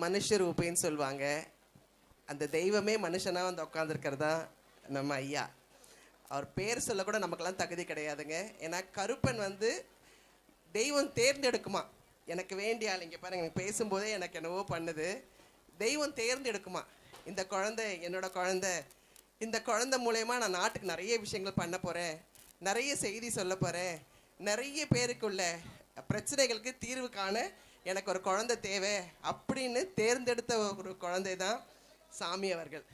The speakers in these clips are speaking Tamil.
மனுஷ ரூபேன்னு சொல்லுவாங்க. அந்த தெய்வமே மனுஷனாக வந்து உட்காந்துருக்கிறதா நம்ம ஐயா. அவர் பேர் சொல்ல கூட நமக்கெல்லாம் தகுதி கிடையாதுங்க. ஏன்னா கருப்பன் வந்து தெய்வம் தேர்ந்தெடுக்குமா. எனக்கு வேண்டிய ஆள் இங்கே பாருங்க, எனக்கு பேசும்போதே எனக்கு என்னவோ பண்ணுது. தெய்வம் தேர்ந்தெடுக்குமா, இந்த குழந்தை என்னோட குழந்தை, இந்த குழந்தை மூலயமா நான் நாட்டுக்கு நிறைய விஷயங்கள் பண்ண போகிறேன், நிறைய செய்தி சொல்ல போகிறேன், நிறைய பேருக்குள்ள பிரச்சனைகளுக்கு தீர்வு காண எனக்கு ஒரு குழந்தை தேவை அப்படின்னு தேர்ந்தெடுத்த ஒரு குழந்தை தான் சாமி அவர்கள்.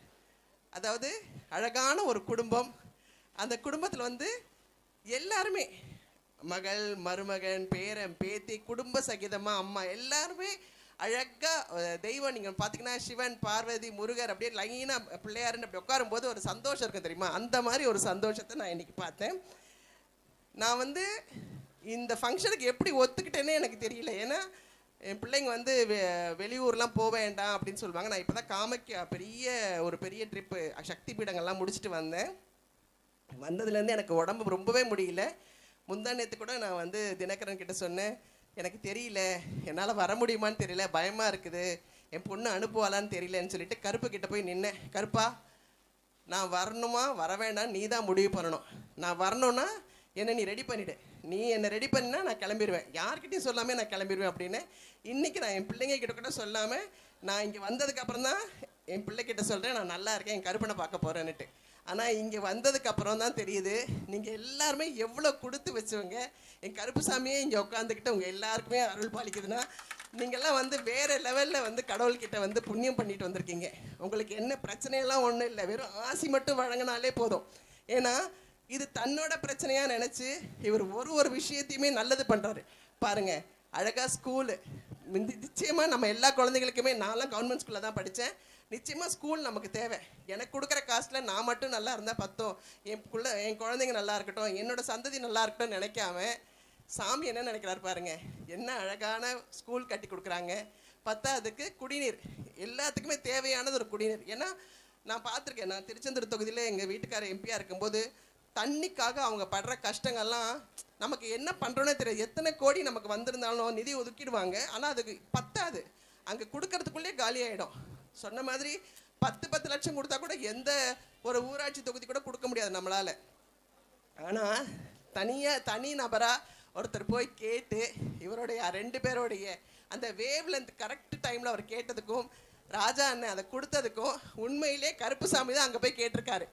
அதாவது அழகான ஒரு குடும்பம். அந்த குடும்பத்தில் வந்து எல்லாருமே மகள், மருமகன், பேரன், பேத்தி, குடும்ப சகிதமாக அம்மா எல்லாருமே அழகாக தெய்வம். நீங்கள் பார்த்தீங்கன்னா சிவன், பார்வதி, முருகர் அப்படியே லைனாக பிள்ளையாருன்னு அப்படி உட்காரும்போது ஒரு சந்தோஷம் இருக்கும் தெரியுமா? அந்த மாதிரி ஒரு சந்தோஷத்தை நான் இன்றைக்கி பார்த்தேன். நான் வந்து இந்த ஃபங்க்ஷனுக்கு எப்படி ஒத்துக்கிட்டேன்னே எனக்கு தெரியல. ஏன்னா என் பிள்ளைங்க வந்து வெளியூர்லாம் போக வேண்டாம் அப்படின்னு சொல்லுவாங்க. நான் இப்போ தான் காமக்கியா பெரிய ட்ரிப்பு சக்தி பீடங்கள்லாம் முடிச்சுட்டு வந்தேன். வந்ததுலேருந்து எனக்கு உடம்பு ரொம்பவே முடியல. முந்தா நேற்று கூட நான் வந்து தினகரன் கிட்ட சொன்னேன், எனக்கு தெரியல, என்னால் வர முடியுமான்னு தெரியல, பயமாக இருக்குது, என் பொண்ணு அனுப்புவாளான்னு தெரியலன்னு சொல்லிட்டு கருப்பு கிட்ட போய் நின்னேன். கருப்பா, நான் வரணுமா வர வேண்டாம் நீ தான் முடிவு பண்ணணும். நான் வரணும்னா என்னை நீ ரெடி பண்ணிவிடு, நீ என்னை ரெடி பண்ணினா நான் கிளம்பிடுவேன், யார்கிட்டையும் சொல்லாமல் நான் கிளம்பிடுவேன் அப்படின்னு. இன்றைக்கி நான் என் பிள்ளைங்க கிட்ட கூட சொல்லாமல் நான் இங்கே வந்ததுக்கப்புறம் தான் என் பிள்ளைகிட்ட சொல்கிறேன், நான் நல்லா இருக்கேன், என் கருப்பனை பார்க்க போகிறேன்னுட்டு. ஆனால் இங்கே வந்ததுக்கப்புறம் தான் தெரியுது நீங்கள் எல்லாருமே எவ்வளோ கொடுத்து வச்சவங்க. என் கருப்பு சாமியே இங்கே உட்காந்துக்கிட்டு உங்கள் எல்லாருக்குமே அருள் பாலிக்குதுன்னா நீங்கள்லாம் வந்து வேறு லெவலில் வந்து கடவுள்கிட்ட வந்து புண்ணியம் பண்ணிட்டு வந்திருக்கீங்க. உங்களுக்கு என்ன பிரச்சனையெல்லாம் ஒன்றும் இல்லை, வெறும் ஆசி மட்டும் வழங்கினாலே போதும். ஏன்னா இது தன்னோட பிரச்சனையாக நினச்சி இவர் ஒரு விஷயத்தையுமே நல்லது பண்ணுறாரு. பாருங்கள், அழகாக ஸ்கூலு நிச்சயமாக நம்ம எல்லா குழந்தைகளுக்குமே, நான்லாம் கவர்மெண்ட் ஸ்கூலில் தான் படித்தேன், நிச்சயமாக ஸ்கூல் நமக்கு தேவை. எனக்கு கொடுக்குற காஸ்ட்டில் நான் மட்டும் நல்லா இருந்தால் பத்தும், என் குழந்தைங்க நல்லா இருக்கட்டும், என்னோட சந்ததி நல்லா இருக்கட்டும் நினைக்காம சாமி என்ன நினைக்கிறாரு பாருங்க. என்ன அழகான ஸ்கூல் கட்டி கொடுக்குறாங்க. பத்தாவதுக்கு குடிநீர், எல்லாத்துக்குமே தேவையானது ஒரு குடிநீர். ஏன்னா நான் பார்த்துருக்கேன், நான் திருச்செந்தூர் தொகுதியில் எங்கள் வீட்டுக்காரர் எம்பியாக இருக்கும்போது தண்ணிக்காக அவங்க படுற கஷ்டங்கள்லாம் நமக்கு என்ன பண்ணுறோன்னே தெரியாது. எத்தனை கோடி நமக்கு வந்திருந்தாலும் நிதி ஒதுக்கிடுவாங்க, ஆனால் அதுக்கு பத்தாது, அங்கே கொடுக்கறதுக்குள்ளே காலி ஆகிடும். சொன்ன மாதிரி 10 லட்சம் கொடுத்தா கூட எந்த ஒரு ஊராட்சி தொகுதி கூட கொடுக்க முடியாது நம்மளால். ஆனால் தனி நபராக ஒருத்தர் போய் கேட்டு இவருடைய 2 பேருடைய அந்த வேவ் லென்த் கரெக்ட் டைமில் அவர் கேட்டதுக்கும் ராஜா அண்ணன் அதை கொடுத்ததுக்கும் உண்மையிலே கருப்புசாமி தான் அங்கே போய் கேட்டிருக்காரு.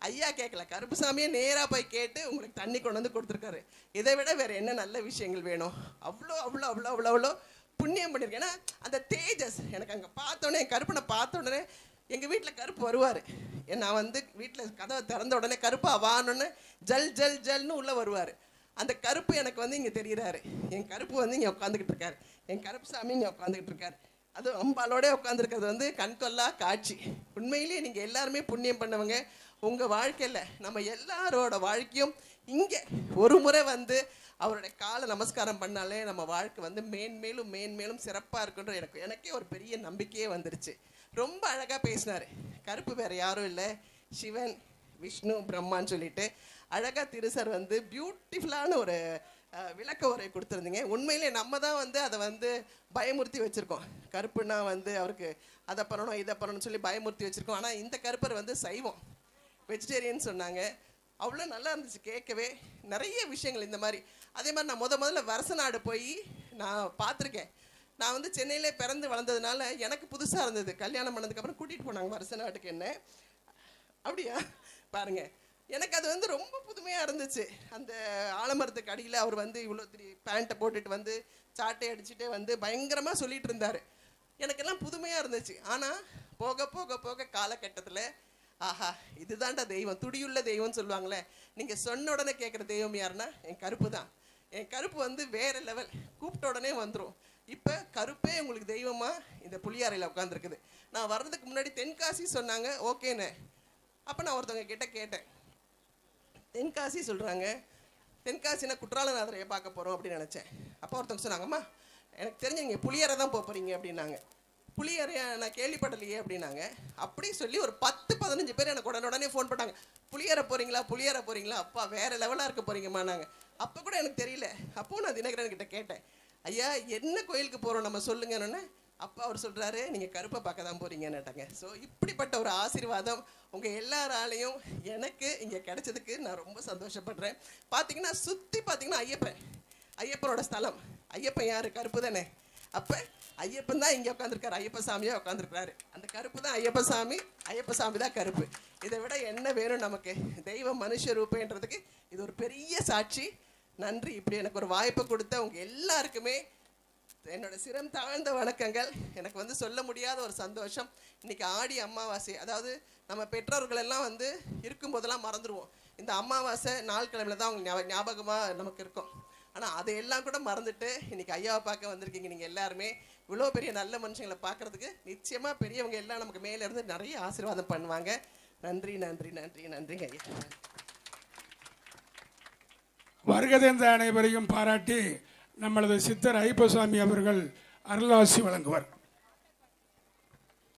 ஐயா கேட்கல, கருப்புசாமியே நேராக போய் கேட்டு உங்களுக்கு தண்ணி கொண்டு வந்து கொடுத்துருக்காரு. இதை விட வேறு என்ன நல்ல விஷயங்கள் வேணும்? அவ்வளோ அவ்வளோ அவ்வளோ அவ்வளோ அவ்வளோ புண்ணியம் பண்ணியிருக்கேன். ஏன்னா அந்த தேஜஸ் எனக்கு அங்கே பார்த்தோன்னே, கருப்பனை பார்த்த உடனே, எங்கள் வீட்டில் கருப்பு வருவார், நான் வந்து வீட்டில் கதவை திறந்த உடனே கருப்பா வானோன்னு ஜல் ஜல் ஜல்னு உள்ளே வருவார். அந்த கருப்பு எனக்கு வந்து இங்கே தெரிகிறாரு. என் கருப்பு வந்து இங்கே உட்காந்துக்கிட்டு இருக்காரு, என் கருப்பு சாமி இங்கே உட்காந்துக்கிட்டு இருக்காரு. அதுவும் அம்பாலோட உட்காந்துருக்கிறது வந்து கண்கொள்ளா காட்சி. உண்மையிலேயே நீங்கள் எல்லாருமே புண்ணியம் பண்ணவங்க. உங்கள் வாழ்க்கையில் நம்ம எல்லாரோட வாழ்க்கையும் இங்கே ஒரு முறை வந்து அவருடைய காலை நமஸ்காரம் பண்ணாலே நம்ம வாழ்க்கை வந்து மேன்மேலும் சிறப்பாக இருக்குன்ற எனக்கே ஒரு பெரிய நம்பிக்கையே வந்துருச்சு. ரொம்ப அழகாக பேசினார் கருப்பு. வேறு யாரும் இல்லை, சிவன், விஷ்ணு, பிரம்மான்னு சொல்லிட்டு அழகாக திருசர் வந்து பியூட்டிஃபுல்லான ஒரு விளக்க உரை கொடுத்துருந்தீங்க. உண்மையிலே நம்ம தான் வந்து அதை வந்து பயமுறுத்தி வச்சுருக்கோம். கருப்புன்னா வந்து அவருக்கு அதை பண்ணணும் இதை பண்ணணும்னு சொல்லி பயமுறுத்தி வச்சுருக்கோம். ஆனால் இந்த கருப்பர் வந்து சைவம், வெஜிடேரியன் சொன்னாங்க. அவ்வளோ நல்லா இருந்துச்சு கேட்கவே. நிறைய விஷயங்கள் இந்த மாதிரி. அதே மாதிரி நான் முதல்ல வருசநாடு போய் நான் பார்த்துருக்கேன். நான் வந்து சென்னையிலே பிறந்து வளர்ந்ததுனால எனக்கு புதுசாக இருந்தது. கல்யாணம் பண்ணதுக்கப்புறம் கூட்டிகிட்டு போனாங்க வருசநாட்டுக்கு. என்ன அப்படியா பாருங்கள், எனக்கு அது வந்து ரொம்ப புதுமையாக இருந்துச்சு. அந்த ஆலமரத்துக்கு அடியில் அவர் வந்து இவ்வளோ பேண்ட்டை போட்டுட்டு வந்து சாட்டை அடிச்சுட்டே வந்து பயங்கரமாக சொல்லிகிட்டு இருந்தார். எனக்கெல்லாம் புதுமையாக இருந்துச்சு. ஆனால் போக போக போக காலகட்டத்தில் ஆஹா இதுதான்டா தெய்வம், துடியுள்ள தெய்வம்னு சொல்லுவாங்களே, நீங்கள் சொன்ன உடனே கேட்குற தெய்வம் யாருன்னா என் கருப்பு தான். என் கருப்பு வந்து வேறு லெவல், கூப்பிட்ட உடனே வந்துடும். இப்போ கருப்பே உங்களுக்கு தெய்வமாக இந்த புளியாறையில் உட்காந்துருக்குது. நான் வர்றதுக்கு முன்னாடி தென்காசி சொன்னாங்க, ஓகேண்ணே. அப்போ நான் ஒருத்தவங்க கிட்ட கேட்டேன், தென்காசி சொல்கிறாங்க, தென்காசினா குற்றாலநாதரையை பார்க்க போகிறோம் அப்படின்னு நினச்சேன். அப்போ ஒருத்தவங்க சொன்னாங்கம்மா எனக்கு தெரிஞ்சு நீங்கள் புளியாரை தான் போக போகிறீங்க அப்படின்னாங்க. புளியாரையா நான் கேள்விப்படலையே அப்படின்னாங்க. அப்படி சொல்லி ஒரு 10-15 பேர் எனக்கு உடனே ஃபோன் பண்ணாங்க, புளியாரை போகிறீங்களா, அப்பா வேறு லெவலாக இருக்க போகிறீங்கம்மா. நாங்கள் அப்போ கூட எனக்கு தெரியல. அப்போது நான் தினகரன் கிட்ட கேட்டேன், ஐயா என்ன கோயிலுக்கு போகிறோம் நம்ம சொல்லுங்கன்னு. அப்போ அவர் சொல்கிறாரு நீங்கள் கருப்பை பார்க்க தான் போகிறீங்கன்னுட்டாங்க. ஸோ இப்படிப்பட்ட ஒரு ஆசீர்வாதம் உங்கள் எல்லாராலையும் எனக்கு இங்கே கிடைச்சதுக்கு நான் ரொம்ப சந்தோஷப்படுறேன். பார்த்தீங்கன்னா சுற்றி பார்த்தீங்கன்னா ஐயப்பனோட ஸ்தலம். ஐயப்பன் யார்? கருப்பு தானே. அப்போ ஐயப்பன் தான் இங்கே உட்காந்துருக்காரு, ஐயப்ப சாமியாக உட்காந்துருக்காரு. அந்த கருப்பு தான் ஐயப்ப சாமி தான் கருப்பு. இதை விட என்ன வேணும் நமக்கு? தெய்வ மனுஷ ரூபன்றதுக்கு இது ஒரு பெரிய சாட்சி. நன்றி. இப்படி எனக்கு ஒரு வாய்ப்பு கொடுத்த உங்கள் எல்லாருக்குமே என்னோட சிரம் தாழ்ந்த வணக்கங்கள். எனக்கு வந்து சொல்ல முடியாத ஒரு சந்தோஷம். இன்னைக்கு ஆடி அமாவாசை, அதாவது நம்ம பெற்றோர்கள் எல்லாம் வந்து இருக்கும்போதெல்லாம் மறந்துடுவோம். இந்த அமாவாசை நாள் கிழமையில தான் அவங்க ஞாபகமாக நமக்கு இருக்கும். ஆனால் அதையெல்லாம் கூட மறந்துட்டு இன்னைக்கு ஐயாவை பார்க்க வந்திருக்கீங்க. நீங்கள் எல்லாருமே இவ்வளோ பெரிய நல்ல மனுஷங்களை பார்க்கறதுக்கு நிச்சயமாக பெரியவங்க எல்லாம் நமக்கு மேலே இருந்து நிறைய ஆசீர்வாதம் பண்ணுவாங்க. நன்றி நன்றி நன்றி நன்றிங்க ஐயா. வருகதேர்ந்த அனைவரையும் பாராட்டி நம்மளது சித்தர் ஐயப்பசாமி அவர்கள் அருளாசி வழங்குவார்.